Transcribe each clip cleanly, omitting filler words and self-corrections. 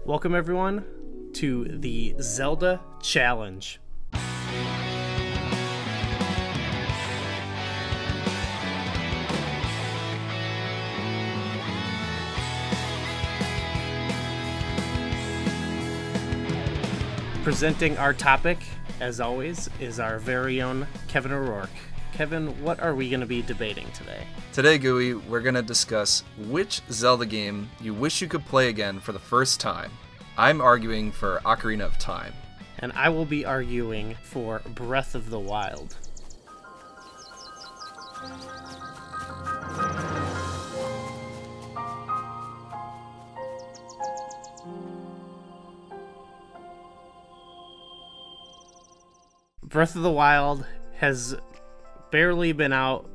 Welcome everyone to the Zelda Challenge. Presenting our topic, as always, is our very own Kevin O'Rourke. Kevin, what are we going to be debating today? Today, Gooey, we're going to discuss which Zelda game you wish you could play again for the first time. I'm arguing for Ocarina of Time. And I will be arguing for Breath of the Wild. Breath of the Wild has barely been out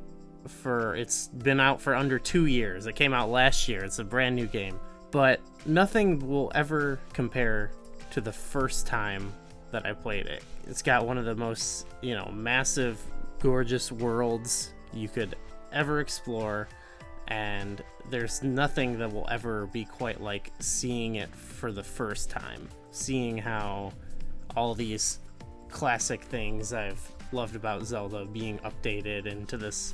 it's been out for under 2 years. It came out last year. It's a brand new game. But nothing will ever compare to the first time that I played it. It's got one of the most, massive, gorgeous worlds you could ever explore. And there's nothing that will ever be quite like seeing it for the first time. Seeing how all these classic things I've loved about Zelda being updated into this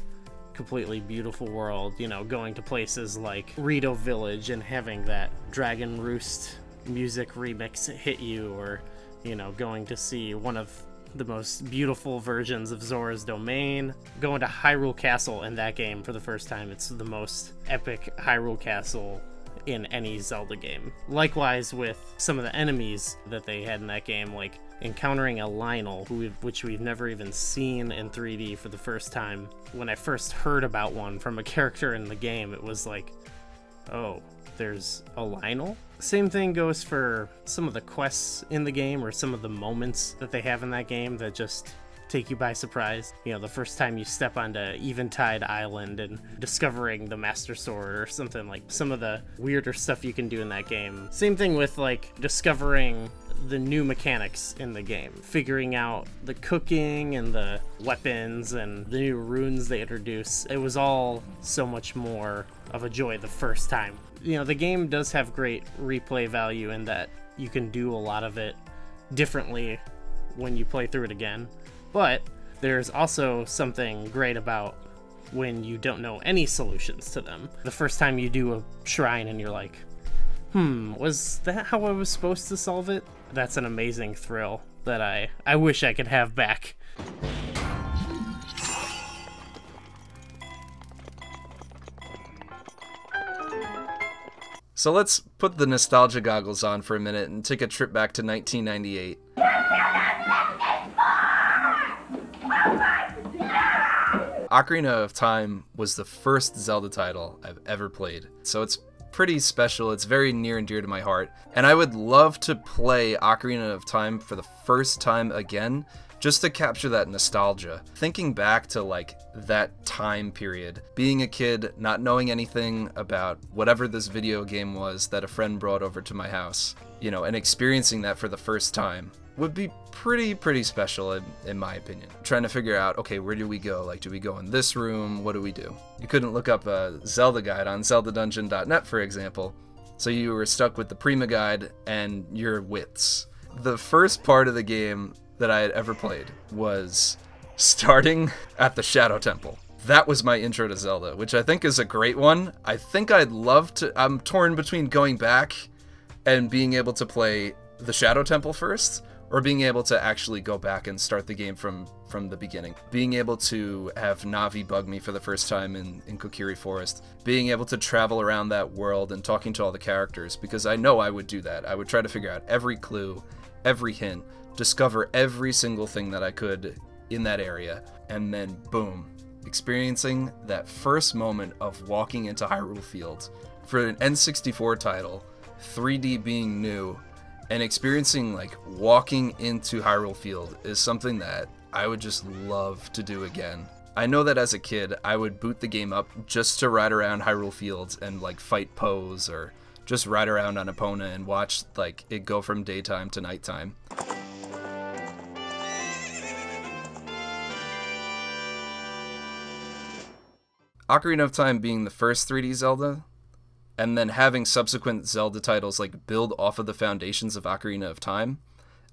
completely beautiful world, going to places like Rito Village and having that Dragon Roost music remix hit you, or going to see one of the most beautiful versions of Zora's Domain, going to Hyrule Castle in that game for the first time. It's the most epic Hyrule Castle in any Zelda game. Likewise with some of the enemies that they had in that game, like encountering a Lionel, which we've never even seen in 3D for the first time. When I first heard about one from a character in the game, it was like, oh, there's a Lionel? Same thing goes for some of the quests in the game, or some of the moments that they have in that game that just take you by surprise. The first time you step onto Eventide Island and discovering the Master Sword or something, like some of the weirder stuff you can do in that game. Same thing with like discovering the new mechanics in the game, figuring out the cooking and the weapons and the new runes they introduce. It was all so much more of a joy the first time. The game does have great replay value in that you can do a lot of it differently when you play through it again. But there's also something great about when you don't know any solutions to them. The first time you do a shrine and you're like, was that how I was supposed to solve it? That's an amazing thrill that I wish I could have back. So let's put the nostalgia goggles on for a minute and take a trip back to 1998. Ocarina of Time was the first Zelda title I've ever played, so it's pretty special. It's very near and dear to my heart, and I would love to play Ocarina of Time for the first time again, just to capture that nostalgia. Thinking back to like that time period, being a kid, not knowing anything about whatever this video game was that a friend brought over to my house, and experiencing that for the first time would be pretty special in my opinion. Trying to figure out, okay, where do we go? Like, do we go in this room? What do we do? You couldn't look up a Zelda guide on zeldadungeon.net, for example, so you were stuck with the Prima guide and your wits. The first part of the game that I had ever played was starting at the Shadow Temple. That was my intro to Zelda, which I think is a great one. I think I'd love to... I'm torn between going back and being able to play the Shadow Temple first, or being able to actually go back and start the game from the beginning. Being able to have Navi bug me for the first time in Kokiri Forest. Being able to travel around that world and talking to all the characters, because I know I would do that. I would try to figure out every clue, every hint, discover every single thing that I could in that area, and then boom, experiencing that first moment of walking into Hyrule Field for an N64 title, 3D being new, and experiencing like walking into Hyrule Field is something that I would just love to do again. I know that as a kid I would boot the game up just to ride around Hyrule Fields and like fight Pose, or just ride around on Epona and watch like it go from daytime to nighttime. Ocarina of Time being the first 3D Zelda, and then having subsequent Zelda titles like build off of the foundations of Ocarina of Time,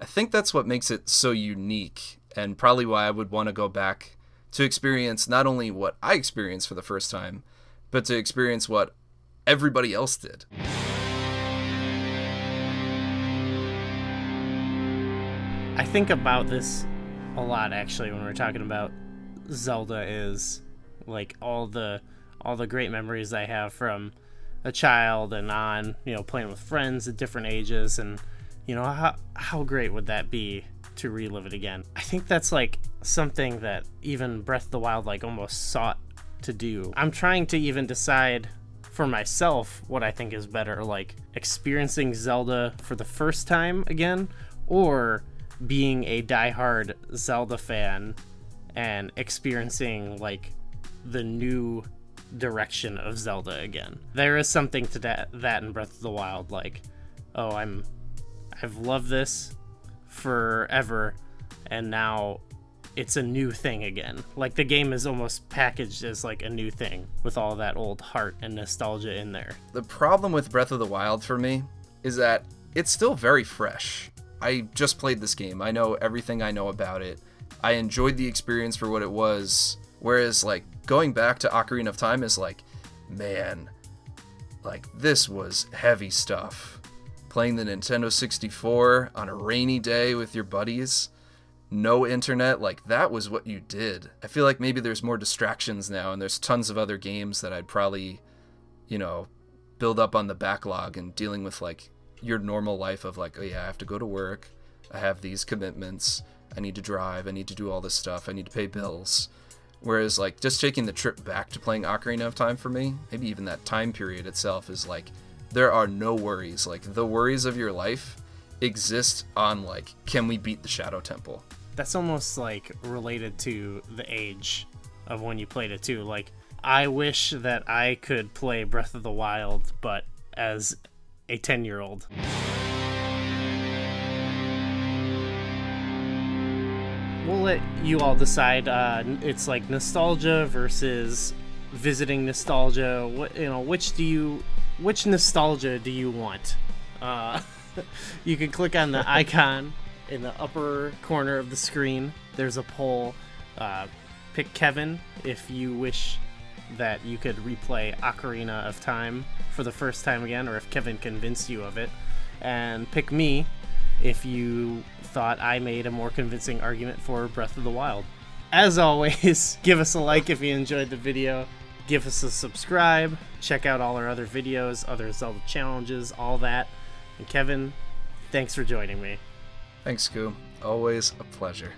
I think that's what makes it so unique, and probably why I would want to go back to experience not only what I experienced for the first time, but to experience what everybody else did. I think about this a lot, actually, when we're talking about Zelda, is like all the great memories I have from a child and on, you know, playing with friends at different ages, and you know, how great would that be to relive it again? I think that's like something that even Breath of the Wild like almost sought to do. I'm trying to even decide for myself what I think is better, like experiencing Zelda for the first time again, or being a diehard Zelda fan and experiencing like the new direction of Zelda again. There is something to that in Breath of the Wild, like, oh, I've loved this forever, and now it's a new thing again. Like the game is almost packaged as like a new thing with all that old heart and nostalgia in there. The problem with Breath of the Wild for me is that it's still very fresh. I just played this game. I know everything I know about it. I enjoyed the experience for what it was. Whereas, like, going back to Ocarina of Time is like, man, like, this was heavy stuff. Playing the Nintendo 64 on a rainy day with your buddies, no internet, like, that was what you did. I feel like maybe there's more distractions now, and there's tons of other games that I'd probably, you know, build up on the backlog, and dealing with, like, your normal life of like, oh yeah, I have to go to work, I have these commitments, I need to drive, I need to do all this stuff, I need to pay bills. Whereas like just taking the trip back to playing Ocarina of Time for me, maybe even that time period itself, is like, there are no worries. Like the worries of your life exist on like, can we beat the Shadow Temple? That's almost like related to the age of when you played it too. Like, I wish that I could play Breath of the Wild, but as a 10-year-old. We'll let you all decide. It's like nostalgia versus visiting nostalgia. What, you know, which nostalgia do you want? You can click on the icon in the upper corner of the screen. There's a poll. Pick Kevin if you wish that you could replay Ocarina of Time for the first time again, or if Kevin convinced you of it, and pick me if you thought I made a more convincing argument for Breath of the Wild. As always, give us a like if you enjoyed the video, give us a subscribe, check out all our other videos, other Zelda challenges, all that. And Kevin, thanks for joining me. Thanks, Goo. Always a pleasure.